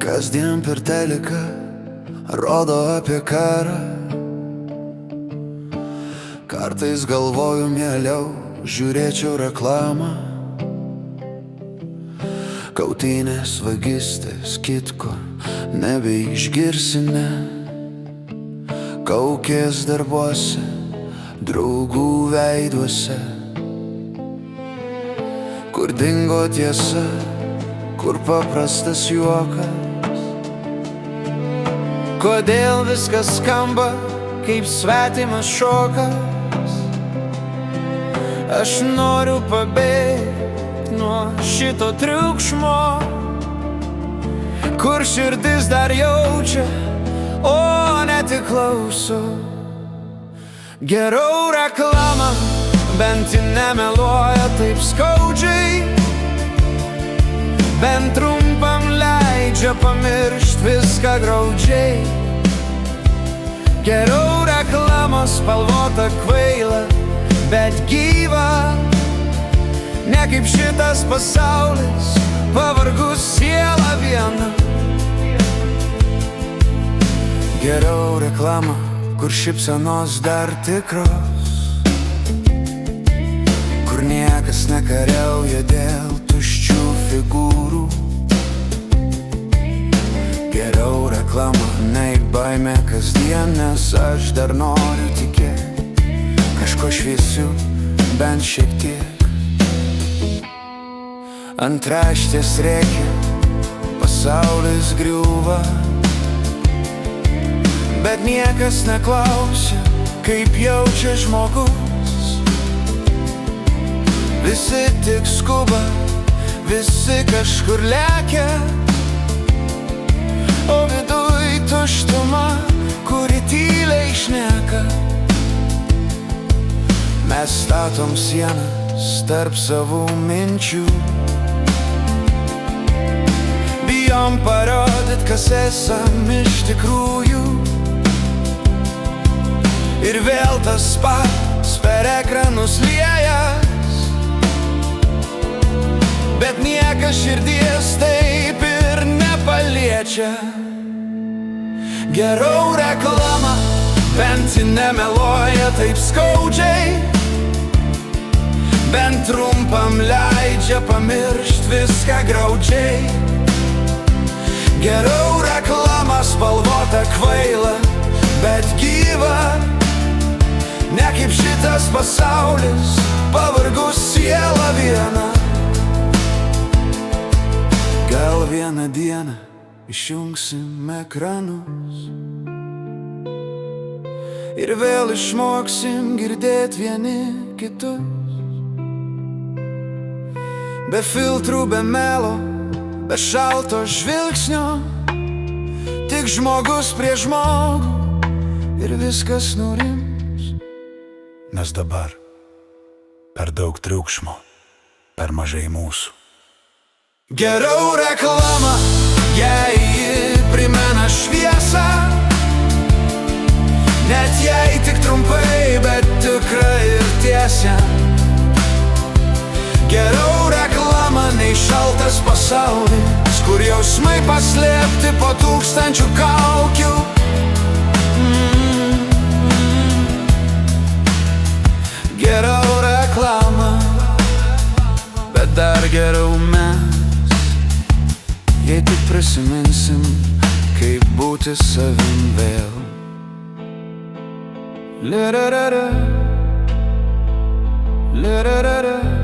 Kasdien per teliką rodo apie karą. Kartais galvoju, mieliau žiūrėčiau reklamą. Kautynės, vagystės, kitko nebeišgirsime. Kaukės darbuose, draugų veiduose. Kur dingo tiesa, kur paprastas juokas. Kodėl viskas skamba kaip svetimas šokas. Aš noriu pabėgti nuo šito triukšmo, kur širdis dar jaučia, o ne tik klauso. Geriau reklama, bent ji nemeluoja taip skaudžiai. Bent trumpam leidžia pamiršt viską graudžiai. Geriau reklama spalvota kvaila, bet gyva. Ne kaip šitas pasaulis, pavargus siela viena. Geriau reklama, kur šypsenos dar tikros, kur niekas nekariauja dėl tuščių figūrų. Geriau reklama, nei baimė kasdien, nes aš dar noriu tikėti kažko šviesiu, bent šiek tiek. Ant raštės rėkia, pasaulis griūva, bet niekas neklausia, kaip jaučia žmogus. Visi tik skuba, visi kažkur lekia, o viduj tuštuma, kuri tyliai šneka. Mes statom sienas tarp savų minčių. Bijom parodyt, kas esam iš tikrųjų. Ir vėl tas pats per ekranus liejas, bet niekas širdies taip ir nepaliečia. Geriau reklama, bent ji nemeluoja taip skaudžiai. Bent trumpam leidžia pamiršt viską graudžiai. Geriau reklama spalvota kvaila, bet gyva. Ne kaip šitas pasaulis, pavargus siela viena. Gal vieną dieną išjungsim ekranus ir vėl išmoksim girdėt vieni kitus. Be filtrų, be melo, be šalto žvilgsnio, tik žmogus prie žmogų ir viskas nurims. Nes dabar per daug triukšmo, per mažai mūsų. Geriau reklama, jei ji primena šviesą, net jei tik trumpai, bet tikra ir tiesia. Geriau reklama nei šaltas pasaulis, kur jausmai paslėpti po tūkstančių kaukių. Geriau reklama, bet dar geriau mes, jei tik prisiminsim, kaip būti savim vėl. Lererere, lererere.